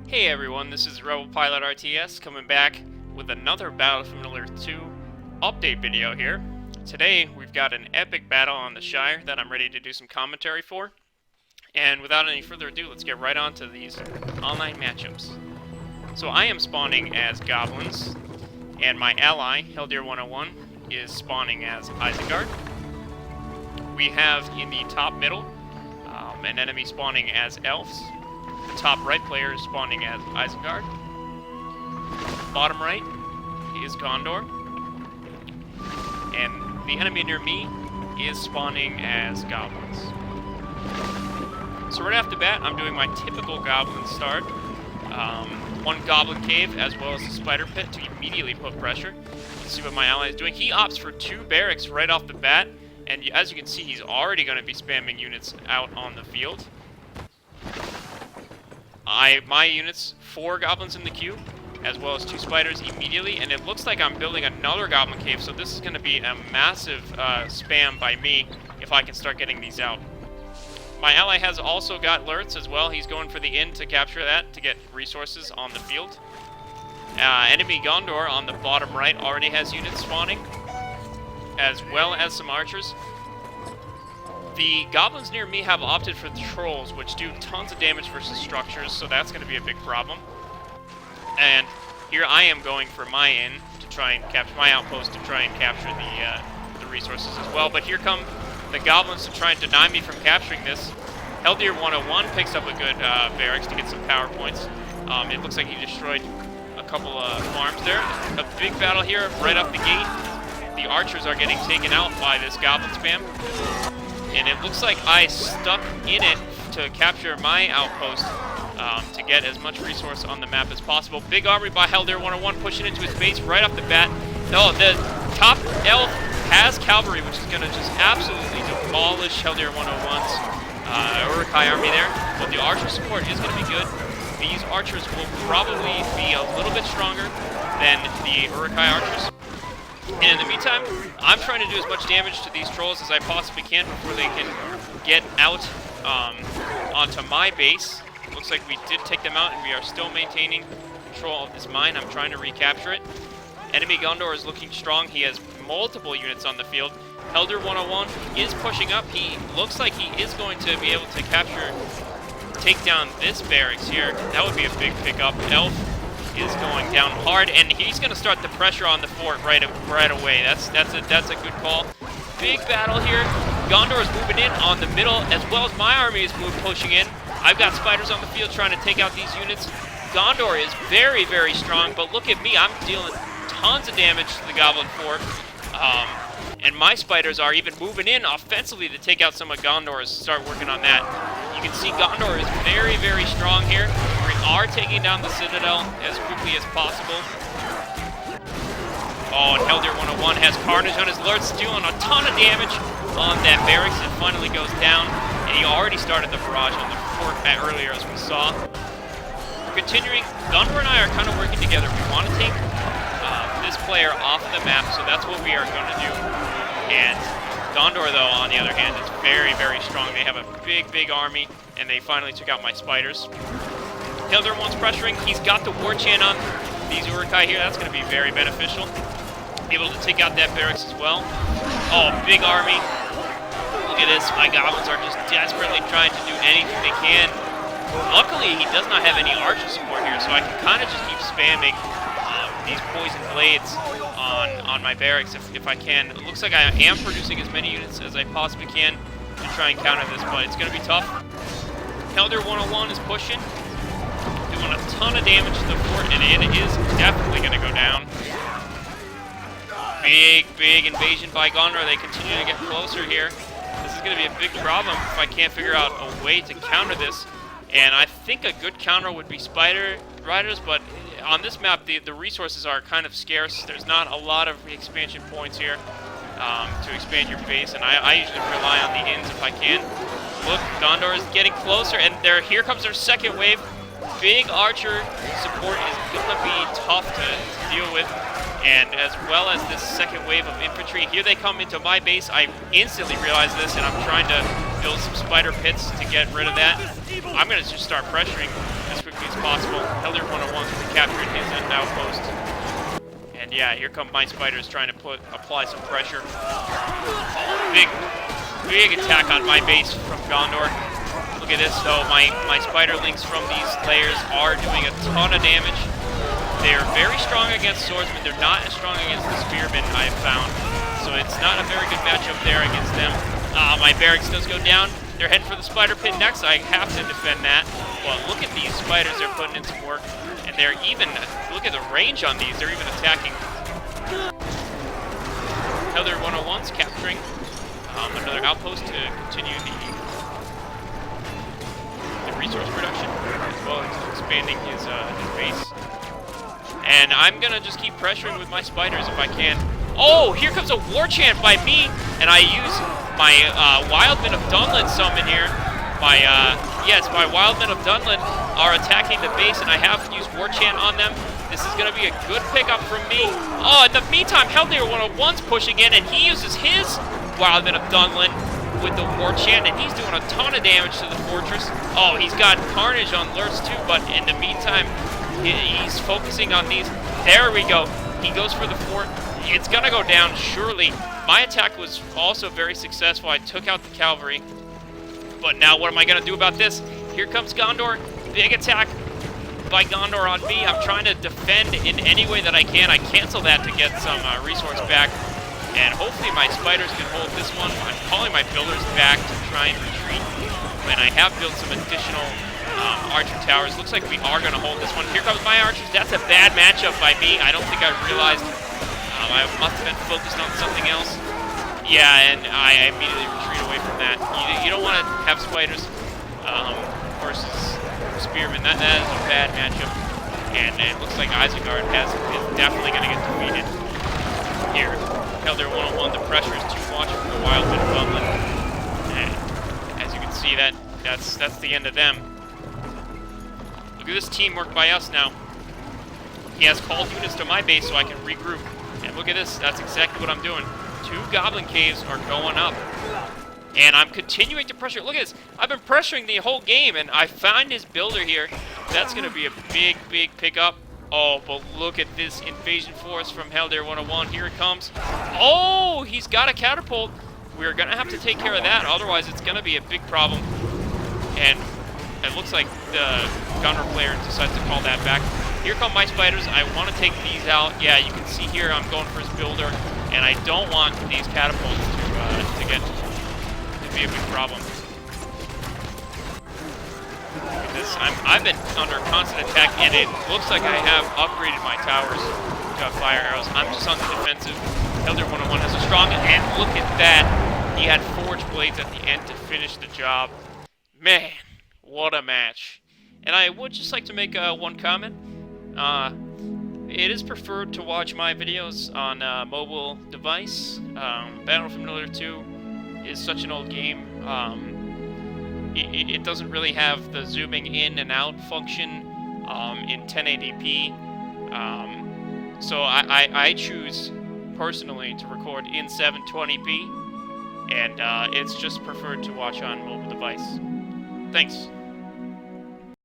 Hey everyone, this is Rebel Pilot RTS coming back with another Battlefield Earth 2 update video here. Today we've got an epic battle on the Shire that I'm ready to do some commentary for. And without any further ado, let's get right on to these online matchups. So I am spawning as Goblins, and my ally, Heldir 101, is spawning as Isengard. We have in the top middle an enemy spawning as Elves. The top right player is spawning as Isengard. Bottom right is Gondor. And the enemy near me is spawning as Goblins. So right off the bat, I'm doing my typical Goblin start. One Goblin Cave as well as a Spider Pit to immediately put pressure. Let's see what my ally is doing. He opts for 2 barracks right off the bat. And as you can see, he's already going to be spamming units out on the field. My units, 4 goblins in the queue, as well as 2 spiders immediately, and it looks like I'm building another goblin cave, so this is going to be a massive spam by me if I can start getting these out. My ally has also got lurts as well. He's going for the inn to capture that, to get resources on the field. Enemy Gondor on the bottom right already has units spawning, as well as some archers. The goblins near me have opted for the trolls, which do tons of damage versus structures, so that's going to be a big problem. And here I am going for my inn to try and capture my outpost to try and capture the resources as well. But here come the goblins to try and deny me from capturing this. Heldir 101 picks up a good barracks to get some power points. It looks like he destroyed a couple of farms there. A big battle here right up the gate. The archers are getting taken out by this goblin spam. And it looks like I stuck in it to capture my outpost to get as much resource on the map as possible. Big army by Heldir 101 pushing into his base right off the bat. No, the top elf has cavalry, which is going to just absolutely demolish Heldir 101's Uruk-hai army there. But the archer support is going to be good. These archers will probably be a little bit stronger than the Uruk-hai archers. And in the meantime, I'm trying to do as much damage to these trolls as I possibly can before they can get out onto my base. Looks like we did take them out, and we are still maintaining control of this mine. I'm trying to recapture it. Enemy Gondor is looking strong. He has multiple units on the field. Heldir 101 is pushing up. He looks like he is going to be able to take down this barracks here. That would be a big pickup. Elf is going down hard, and he's going to start the pressure on the fort right away. That's a good call. Big battle here. Gondor is moving in on the middle, as well as my army is pushing in. I've got spiders on the field trying to take out these units. Gondor is very, very strong, but look at me. I'm dealing tons of damage to the goblin fort. And my spiders are even moving in offensively to take out some of Gondor's, start working on that. You can see Gondor is very, very strong here. We are taking down the Citadel as quickly as possible. Oh, and Heldir 101 has Carnage on his alerts, dealing a ton of damage on that barracks. It finally goes down, and he already started the barrage on the fort earlier, as we saw. Continuing, Gondor and I are kind of working together. We want to take this player off the map, so that's what we are going to do. And Gondor, though, on the other hand, is very, very strong. They have a big, big army, and they finally took out my spiders. Heldir wants pressuring. He's got the war chant on these Uruk-hai here. That's going to be very beneficial. Able to take out that barracks as well. Oh, big army. Look at this. My goblins are just desperately trying to do anything they can. Luckily, he does not have any archer support here, so I can kind of just keep spamming these poison blades on my barracks if I can. It looks like I am producing as many units as I possibly can to try and counter this, but it's going to be tough. Heldir 101 is pushing, doing a ton of damage to the fort, and it is definitely going to go down. Big, big invasion by Gondor. They continue to get closer here. This is going to be a big problem if I can't figure out a way to counter this. And I think a good counter would be Spider Riders, but on this map, the resources are kind of scarce. There's not a lot of expansion points here to expand your base, and I usually rely on the inns if I can. Look, Gondor is getting closer, and here comes their second wave. Big archer support is going to be tough to deal with, and as well as this second wave of infantry. Here they come into my base. I instantly realize this, and I'm trying to build some spider pits to get rid of that. I'm going to just start pressuring as quickly as possible. Helder 101's captured his outpost. And yeah, here come my spiders trying to apply some pressure. Big attack on my base from Gondor. Look at this though, my spiderlings from these layers are doing a ton of damage. They're very strong against swordsmen. They're not as strong against the spearmen, I've found. So it's not a very good matchup there against them. My barracks does go down. They're heading for the spider pit next. I have to defend that. Well, look at these spiders. They're putting in some work. And they're even, look at the range on these. They're even attacking. Helder 101's capturing another outpost to continue the resource production, as well as expanding his base. And I'm gonna just keep pressuring with my spiders if I can. Oh, here comes a war chant by me, and I use my Wildmen of Dunlin summon here. My Wildmen of Dunlin are attacking the base, and I have used war chant on them. This is gonna be a good pickup from me. Oh, in the meantime, Helder 101's pushing in, and he uses his Wildmen of Dunlin with the war chant, and he's doing a ton of damage to the fortress. Oh, he's got Carnage on Lurtz too, but in the meantime, he's focusing on these. There we go. He goes for the fort. It's gonna go down, surely. My attack was also very successful. I took out the cavalry. But now what am I gonna do about this? Here comes Gondor. Big attack by Gondor on me. I'm trying to defend in any way that I can. I cancel that to get some resource back. And hopefully my spiders can hold this one. I'm calling my builders back to try and retreat. And I have built some additional archer towers. Looks like we are going to hold this one. Here comes my archers. That's a bad matchup by me. I don't think I realized. I must have been focused on something else. Yeah, and I immediately retreat away from that. You don't want to have spiders versus spearmen. That is a bad matchup. And it looks like Isengard is definitely going to get defeated here. Helder 101, the pressure is too much for the Wildmen of Dunlin. And as you can see, that's the end of them. Look at this teamwork by us now. He has called units to my base so I can regroup. And look at this, that's exactly what I'm doing. 2 goblin caves are going up. And I'm continuing to pressure. Look at this, I've been pressuring the whole game, and I find his builder here. That's going to be a big pickup. Oh, but look at this invasion force from Helder 101. Here it comes. Oh, he's got a catapult. We're going to have to take care of that. Otherwise, it's going to be a big problem. And it looks like the gunner player decides to call that back. Here come my spiders. I want to take these out. Yeah, you can see here I'm going for his builder. And I don't want these catapults to be a big problem. I've been under constant attack, and it looks like I have upgraded my towers to fire arrows. I'm just on the defensive. Helder 101 has a strong, and look at that. He had forge blades at the end to finish the job. Man, what a match. And I would just like to make one comment. It is preferred to watch my videos on a mobile device. Battle for Middle-earth 2 is such an old game. It doesn't really have the zooming in and out function in 1080p. So I choose personally to record in 720p, and it's just preferred to watch on mobile device. Thanks.